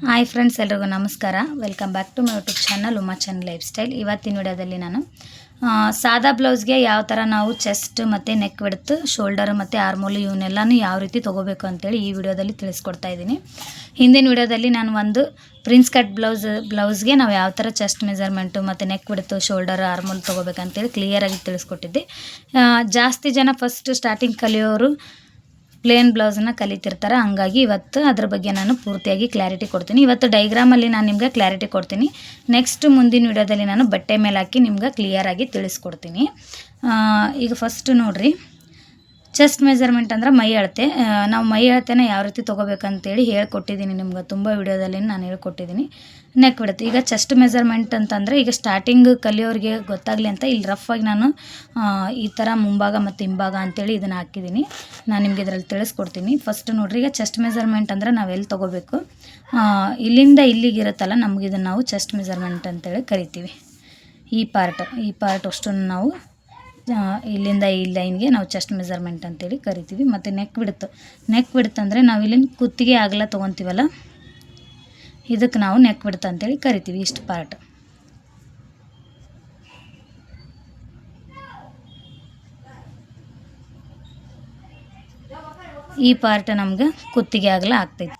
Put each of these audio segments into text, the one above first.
Hi friends, ಎಲ್ರಿಗೂ ನಮಸ್ಕಾರ. Welcome back to my YouTube channel Uma Chand lifestyle. ಇವತ್ತಿನ ವಿಡಿಯೋದಲ್ಲಿ ನಾನು ಸಾದಾ ಬ್ಲೌಸ್ಗೆ ಯಾವ ಥರ ನಾವು ಚೆಸ್ಟ್ ಮತ್ತು ನೆಕ್ ವಿಡ್ತ್, ಶೋಲ್ಡರ್ ಮತ್ತು ಆರ್ಮೋಲ್ ಇವನ್ನೆಲ್ಲನೂ ಯಾವ ರೀತಿ ತೊಗೋಬೇಕು ಅಂತೇಳಿ ಈ ವಿಡಿಯೋದಲ್ಲಿ ತಿಳಿಸ್ಕೊಡ್ತಾ ಇದ್ದೀನಿ. ಹಿಂದಿನ ವಿಡಿಯೋದಲ್ಲಿ ನಾನು ಒಂದು ಪ್ರಿನ್ಸ್ ಕಟ್ ಬ್ಲೌಸ್ಗೆ ನಾವು ಯಾವ ಥರ ಚೆಸ್ಟ್ ಮೆಜರ್ಮೆಂಟು ಮತ್ತು ನೆಕ್ ವಿಡ್ತ್, ಶೋಲ್ಡರ್, ಆರ್ಮೋಲ್ ತೊಗೋಬೇಕಂತೇಳಿ ಕ್ಲಿಯರಾಗಿ ತಿಳಿಸ್ಕೊಟ್ಟಿದ್ದೆ. ಜಾಸ್ತಿ ಜನ ಫಸ್ಟ್ ಸ್ಟಾರ್ಟಿಂಗ್ ಕಲಿಯೋರು ಪ್ಲೇನ್ ಬ್ಲೌಸನ್ನು ಕಲಿತಿರ್ತಾರೆ. ಹಂಗಾಗಿ ಇವತ್ತು ಅದ್ರ ಬಗ್ಗೆ ನಾನು ಪೂರ್ತಿಯಾಗಿ ಕ್ಲಾರಿಟಿ ಕೊಡ್ತೀನಿ. ಇವತ್ತು ಡೈಗ್ರಾಮಲ್ಲಿ ನಾನು ನಿಮ್ಗೆ ಕ್ಲಾರಿಟಿ ಕೊಡ್ತೀನಿ. ನೆಕ್ಸ್ಟ್ ಮುಂದಿನ ವಿಡಿಯೋದಲ್ಲಿ ನಾನು ಬಟ್ಟೆ ಮೇಲೆ ಹಾಕಿ ನಿಮ್ಗೆ ಕ್ಲಿಯರಾಗಿ ತಿಳಿಸ್ಕೊಡ್ತೀನಿ. ಈಗ ಫಸ್ಟ್ ನೋಡಿರಿ, ಚೆಸ್ಟ್ ಮೆಜರ್ಮೆಂಟ್ ಅಂದ್ರೆ ಮೈ ಅಳತೆ. ನಾವು ಮೈ ಅಳತೆನ ಯಾವ ರೀತಿ ತೊಗೋಬೇಕಂತೇಳಿ ಹೇಳ್ಕೊಟ್ಟಿದ್ದೀನಿ ನಿಮ್ಗೆ, ತುಂಬ ವಿಡಿಯೋದಲ್ಲಿ ನಾನು ಹೇಳ್ಕೊಟ್ಟಿದ್ದೀನಿ. ನೆಕ್ ವಿಡ್ತ್, ಈಗ ಚೆಸ್ಟ್ ಮೆಜರ್ಮೆಂಟ್ ಅಂತಂದರೆ ಈಗ ಸ್ಟಾರ್ಟಿಂಗ್ ಕಲಿಯೋರಿಗೆ ಗೊತ್ತಾಗಲಿ ಅಂತ ಇಲ್ಲಿ ರಫಾಗಿ ನಾನು ಈ ಥರ ಮುಂಭಾಗ ಮತ್ತು ಹಿಂಭಾಗ ಅಂತೇಳಿ ಇದನ್ನು ಹಾಕಿದ್ದೀನಿ. ನಾನು ನಿಮ್ಗೆ ಇದರಲ್ಲಿ ತಿಳಿಸ್ಕೊಡ್ತೀನಿ. ಫಸ್ಟ್ ನೋಡ್ರಿ, ಈಗ ಚೆಸ್ಟ್ ಮೆಜರ್ಮೆಂಟ್ ಅಂದರೆ ನಾವು ಎಲ್ಲಿ ತೊಗೋಬೇಕು, ಇಲ್ಲಿಂದ ಇಲ್ಲಿಗೆ ಇರುತ್ತಲ್ಲ, ನಮ್ಗೆ ಇದನ್ನು ನಾವು ಚೆಸ್ಟ್ ಮೆಜರ್ಮೆಂಟ್ ಅಂತೇಳಿ ಕರಿತೀವಿ. ಈ ಪಾರ್ಟ್ ಅಷ್ಟನ್ನು ನಾವು ಇಲ್ಲಿಂದ ಈ ಲೈನ್ಗೆ ನಾವು ಚೆಸ್ಟ್ ಮೆಜರ್ಮೆಂಟ್ ಅಂತೇಳಿ ಕರಿತೀವಿ. ಮತ್ತು ನೆಕ್ ವಿಡ್ತ್ ಅಂದರೆ ನಾವು ಇಲ್ಲಿಂದ ಕುತ್ತಿಗೆ ಅಗಲ ತೊಗೊತೀವಲ್ಲ, ಇದಕ್ಕೆ ನಾವು ನೆಕ್ ವಿಡ್ತ್ ಅಂತೇಳಿ ಕರಿತೀವಿ. ಇಷ್ಟು ಪಾರ್ಟ್. ಈ ಪಾರ್ಟ್ ನಮ್ಗೆ ಕುತ್ತಿಗೆ ಅಗಲ ಆಗ್ತೈತಿ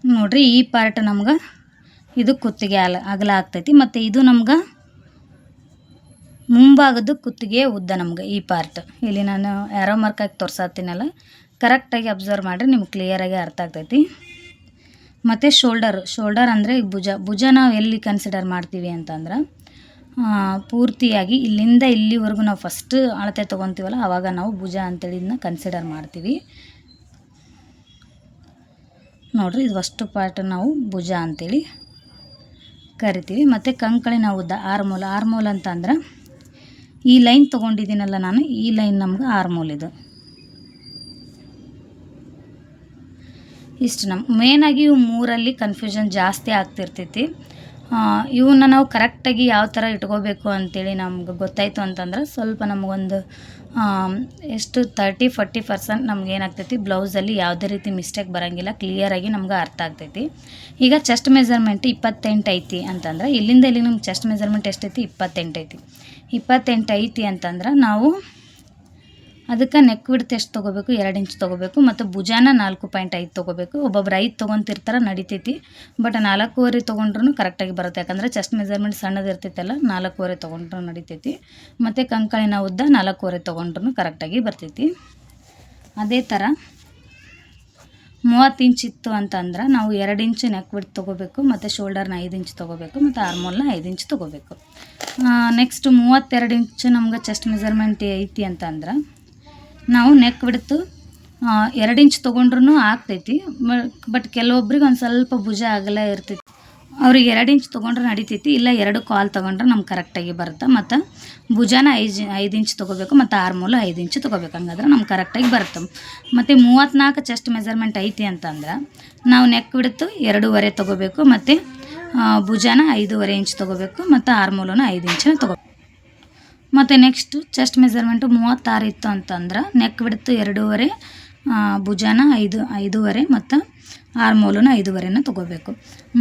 ನೋಡ್ರಿ. ಈ ಪಾರ್ಟ್ ನಮ್ಗೆ ಇದು ಕುತ್ತಿಗೆ ಅಗಲ ಆಗ್ತೈತಿ. ಮತ್ತು ಇದು ನಮ್ಗೆ ಮುಂಭಾಗದ ಕುತ್ತಿಗೆ ಉದ್ದ ನಮ್ಗೆ ಈ ಪಾರ್ಟ್. ಇಲ್ಲಿ ನಾನು ಆ್ಯರೋ ಮಾರ್ಕ್ ಹಾಕಿ ತೋರ್ಸಾತೀನಲ್ಲ, ಕರೆಕ್ಟಾಗಿ ಅಬ್ಸರ್ವ್ ಮಾಡಿರಿ, ನಿಮ್ಗೆ ಕ್ಲಿಯರಾಗಿ ಅರ್ಥ ಆಗ್ತೈತಿ. ಮತ್ತು ಶೋಲ್ಡರ್ ಅಂದರೆ ಭುಜ ನಾವು ಎಲ್ಲಿ ಕನ್ಸಿಡರ್ ಮಾಡ್ತೀವಿ ಅಂತಂದ್ರೆ, ಪೂರ್ತಿಯಾಗಿ ಇಲ್ಲಿಂದ ಇಲ್ಲಿವರೆಗೂ ನಾವು ಫಸ್ಟ್ ಅಳತೆ ತೊಗೊತೀವಲ್ಲ, ಆವಾಗ ನಾವು ಭುಜ ಅಂತೇಳಿ ಇದನ್ನ ಕನ್ಸಿಡರ್ ಮಾಡ್ತೀವಿ. ನೋಡಿರಿ, ಇದು ಫಸ್ಟ್ ಪಾರ್ಟ್ ನಾವು ಭುಜ ಅಂತೇಳಿ ಕರಿತೀವಿ. ಮತ್ತು ಕಂಕಳಿನ ಉದ್ದ ಆರ್ಮೋಲ್ ಅಂತಂದ್ರೆ ಈ ಲೈನ್ ತೊಗೊಂಡಿದ್ದೀನಲ್ಲ ನಾನು, ಈ ಲೈನ್ ನಮ್ಗೆ ಆರ್ಮೋಲ್. ಇದು ಇಷ್ಟು ಮೇನಾಗಿ ಇವು ಮೂರಲ್ಲಿ ಕನ್ಫ್ಯೂಷನ್ ಜಾಸ್ತಿ ಆಗ್ತಿರ್ತೈತಿ. ಇವನ್ನ ನಾವು ಕರೆಕ್ಟಾಗಿ ಯಾವ ಥರ ಇಟ್ಕೋಬೇಕು ಅಂತೇಳಿ ನಮ್ಗೆ ಗೊತ್ತಾಯಿತು ಅಂತಂದ್ರೆ ಸ್ವಲ್ಪ ನಮಗೊಂದು ಎಷ್ಟು 30-40% ನಮ್ಗೆ ಏನಾಗ್ತೈತಿ, ಬ್ಲೌಸಲ್ಲಿ ಯಾವುದೇ ರೀತಿ ಮಿಸ್ಟೇಕ್ ಬರೋಂಗಿಲ್ಲ, ಕ್ಲಿಯರಾಗಿ ನಮ್ಗೆ ಅರ್ಥ ಆಗ್ತೈತಿ. ಈಗ ಚೆಸ್ಟ್ ಮೆಜರ್ಮೆಂಟ್ 28 ಐತಿ ಅಂತಂದ್ರೆ, ಇಲ್ಲಿಂದ ಇಲ್ಲಿ ನಮ್ಗೆ ಚೆಸ್ಟ್ ಮೆಜರ್ಮೆಂಟ್ ಎಷ್ಟೈತಿ, 28 ಐತಿ ಅಂತಂದ್ರೆ ನಾವು ಅದಕ್ಕೆ ನೆಕ್ ವಿಡ್ತ್ ಎಷ್ಟು ತೊಗೋಬೇಕು, 2 ಇಂಚ್ ತೊಗೋಬೇಕು. ಮತ್ತು ಭುಜಾನ 4.5 ತೊಗೋಬೇಕು. ಒಬ್ಬೊಬ್ರು 5 ತೊಗೊತಿರ್ತಾರೆ, ನಡಿತೈತಿ. ಬಟ್ 4.25 ತೊಗೊಂಡ್ರೂ ಕರೆಕ್ಟಾಗಿ ಬರುತ್ತೆ, ಯಾಕಂದರೆ ಚೆಸ್ಟ್ ಮೆಜರ್ಮೆಂಟ್ ಸಣ್ಣದು ಇರ್ತೈತಲ್ಲ, 4.25 ತೊಗೊಂಡ್ರೂ ನಡಿತೈತಿ. ಮತ್ತು ಕಂಕಳಿನ ಉದ್ದ 4.25 ತೊಗೊಂಡ್ರೂ ಕರೆಕ್ಟಾಗಿ ಬರ್ತೈತಿ. ಅದೇ ಥರ 30 ಇಂಚ್ ಇತ್ತು ಅಂತಂದ್ರೆ ನಾವು 2 ಇಂಚ್ ನೆಕ್ ವಿಡ್ತ್ ತೊಗೋಬೇಕು. ಮತ್ತು ಶೋಲ್ಡರ್ನ 5 ಇಂಚ್ ತೊಗೋಬೇಕು. ಮತ್ತು ಆರ್ಮೋಲ್ನ 5 ಇಂಚ್ ತೊಗೋಬೇಕು. ನೆಕ್ಸ್ಟ್ 32 ಇಂಚ್ ನಮ್ಗೆ ಚೆಸ್ಟ್ ಮೆಜರ್ಮೆಂಟ್ ಐತಿ ಅಂತಂದ್ರೆ ನಾವು ನೆಕ್ ವಿಡ್ತು 2 ಇಂಚ್ ತೊಗೊಂಡ್ರೂ ಆಗ್ತೈತಿ. ಬಟ್ ಕೆಲವೊಬ್ರಿಗೆ ಒಂದು ಸ್ವಲ್ಪ ಭುಜ ಅಗಲ ಇರ್ತೈತಿ, ಅವ್ರಿಗೆ 2 ಇಂಚ್ ತೊಗೊಂಡ್ರೆ ನಡಿತೈತಿ. ಇಲ್ಲ 2 ಕಾಲ್ ತೊಗೊಂಡ್ರೆ ನಮ್ಗೆ ಕರೆಕ್ಟಾಗಿ ಬರುತ್ತೆ. ಮತ್ತು ಭುಜಾನ 5 ಇಂಚ್ ತೊಗೋಬೇಕು. ಮತ್ತು ಆರ್ಮೋಲು 5 ಇಂಚ್ ತೊಗೋಬೇಕು. ಹಂಗಾದ್ರೆ ನಮ್ಗೆ ಕರೆಕ್ಟಾಗಿ ಬರುತ್ತೆ. ಮತ್ತು 34 ಚೆಸ್ಟ್ ಮೆಜರ್ಮೆಂಟ್ ಐತಿ ಅಂತಂದ್ರೆ ನಾವು ನೆಕ್ ವಿಡ್ತು 2.5 ತೊಗೋಬೇಕು. ಮತ್ತು ಭುಜಾನ 5.5 ಇಂಚ್ ತೊಗೋಬೇಕು. ಮತ್ತು ಆರ್ಮೋಲನ್ನು 5 ಇಂಚನ್ನ ತೊಗೋಬೇಕು. ಮತ್ತು ನೆಕ್ಸ್ಟು ಚೆಸ್ಟ್ ಮೆಜರ್ಮೆಂಟು 36 ಇತ್ತು ಅಂತಂದ್ರೆ ನೆಕ್ ವಿಡ್ತು 2.5, ಭುಜಾನ 5.5 ಮತ್ತು ಆರ್ಮೋಲನ್ನು 5.5 ತೊಗೋಬೇಕು.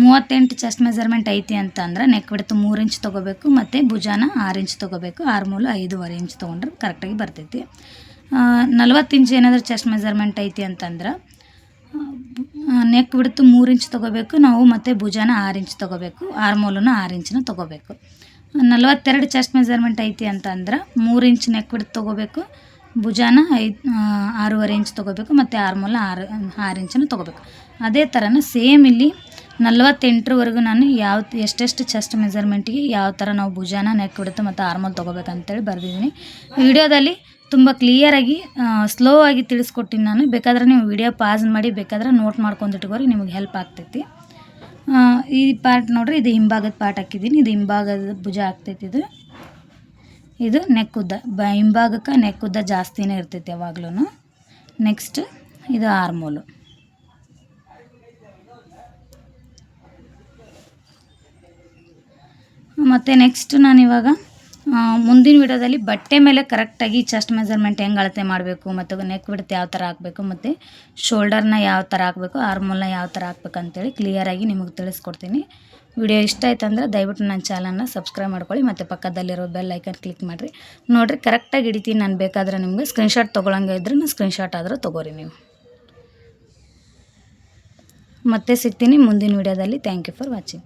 38 ಚೆಸ್ಟ್ ಮೆಜರ್ಮೆಂಟ್ ಐತಿ ಅಂತಂದ್ರೆ ನೆಕ್ ವಿಡ್ತು 3 ಇಂಚ್ ತೊಗೋಬೇಕು. ಮತ್ತು ಭುಜಾನ 6 ಇಂಚ್ ತೊಗೋಬೇಕು. ಆರ್ಮೋಲು 5.5 ಇಂಚ್ ತೊಗೊಂಡ್ರೆ ಕರೆಕ್ಟಾಗಿ ಬರ್ತೈತಿ. 40 ಇಂಚ್ ಏನಾದರೂ ಚೆಸ್ಟ್ ಮೆಜರ್ಮೆಂಟ್ ಐತಿ ಅಂತಂದ್ರೆ ನೆಕ್ ವಿಡ್ತು 3 ಇಂಚ್ ತೊಗೋಬೇಕು ನಾವು. ಮತ್ತು ಭುಜಾನ 6 ಇಂಚ್ ತೊಗೋಬೇಕು. ಆರ್ಮೋಲನ್ನು 6 ಇಂಚನ್ನ ತೊಗೋಬೇಕು. 42 ಚೆಸ್ಟ್ ಮೆಜರ್ಮೆಂಟ್ ಐತಿ ಅಂತಂದ್ರೆ 3 ಇಂಚ್ ನೆಕ್ ವಿಡ್ತ್ ತೊಗೋಬೇಕು. ಭುಜಾನ 6.5 ಇಂಚ್ ತೊಗೋಬೇಕು. ಮತ್ತು ಆರ್ಮೋಲ್ನ 6 ಇಂಚನ್ನು ತೊಗೋಬೇಕು. ಅದೇ ಥರನ ಸೇಮ್ ಇಲ್ಲಿ 48ವರೆಗೂ ನಾನು ಎಷ್ಟೆಷ್ಟು ಚೆಸ್ಟ್ ಮೆಜರ್ಮೆಂಟಿಗೆ ಯಾವ ಥರ ನಾವು ಭುಜಾನ, ನೆಕ್ ವಿಡ್ತ್ ಮತ್ತು ಆರ್ಮೋಲ್ ತೊಗೋಬೇಕಂತೇಳಿ ಬರೆದಿದ್ದೀನಿ. ವಿಡಿಯೋದಲ್ಲಿ ತುಂಬ ಕ್ಲಿಯರಾಗಿ ಸ್ಲೋ ಆಗಿ ತಿಳಿಸ್ಕೊಟ್ಟಿನಿ ನಾನು. ಬೇಕಾದ್ರೆ ನೀವು ವಿಡಿಯೋ ಪಾಸ್ ಮಾಡಿ ಬೇಕಾದ್ರೆ ನೋಟ್ ಮಾಡ್ಕೊಂಡು ಇಟ್ಕೋರಿ, ನಿಮಗೆ ಹೆಲ್ಪ್ ಆಗ್ತೈತಿ. ಈ ಪಾರ್ಟ್ ನೋಡ್ರಿ, ಇದು ಹಿಂಭಾಗದ ಪಾರ್ಟ್ ಹಾಕಿದ್ದೀನಿ. ಇದು ಹಿಂಭಾಗದ ಭುಜ ಆಗ್ತೈತಿ. ಇದು ನೆಕ್ ಉದ್ದ, ಹಿಂಭಾಗಕ್ಕೆ ನೆಕ್ ಉದ್ದ ಜಾಸ್ತಿನೇ ಇರ್ತೈತಿ ಯಾವಾಗ್ಲೂ. ನೆಕ್ಸ್ಟ್ ಇದು ಆರ್ಮೋಲು. ಮತ್ತು ನೆಕ್ಸ್ಟ್ ನಾನು ಇವಾಗ ಮುಂದಿನ ವಿಡಿಯೋದಲ್ಲಿ ಬಟ್ಟೆ ಮೇಲೆ ಕರೆಕ್ಟಾಗಿ ಚೆಸ್ಟ್ ಮೆಜರ್ಮೆಂಟ್ ಹೆಂಗೆ ಅಳತೆ ಮಾಡಬೇಕು ಮತ್ತು ನೆಕ್ ವಿಡ್ತ್ ಯಾವ ಥರ ಹಾಕಬೇಕು ಮತ್ತು ಶೋಲ್ಡರ್ನ ಯಾವ ಥರ ಹಾಕಬೇಕು ಆರ್ಮೋಲ್ನ ಯಾವ ಥರ ಹಾಕ್ಬೇಕು ಅಂತೇಳಿ ಕ್ಲಿಯರಾಗಿ ನಿಮಗೆ ತಿಳಿಸ್ಕೊಡ್ತೀನಿ. ವಿಡಿಯೋ ಇಷ್ಟ ಆಯ್ತು ಅಂದರೆ ದಯವಿಟ್ಟು ನನ್ನ ಚಾನಲ್ನ ಸಬ್ಸ್ಕ್ರೈಬ್ ಮಾಡ್ಕೊಳ್ಳಿ ಮತ್ತು ಪಕ್ಕದಲ್ಲಿರೋ ಬೆಲ್ ಐಕನ್ ಕ್ಲಿಕ್ ಮಾಡಿರಿ. ನೋಡಿರಿ ಕರೆಕ್ಟಾಗಿ ಹಿಡಿತೀನಿ ನಾನು. ಬೇಕಾದರೆ ನಿಮಗೆ ಸ್ಕ್ರೀನ್ಶಾಟ್ ತೊಗೊಳಂಗೆ ಇದ್ದರೆ ಸ್ಕ್ರೀನ್ಶಾಟ್ ಆದರೂ ತೊಗೋರಿ ನೀವು. ಮತ್ತೆ ಸಿಗ್ತೀನಿ ಮುಂದಿನ ವಿಡಿಯೋದಲ್ಲಿ. Thank you for watching.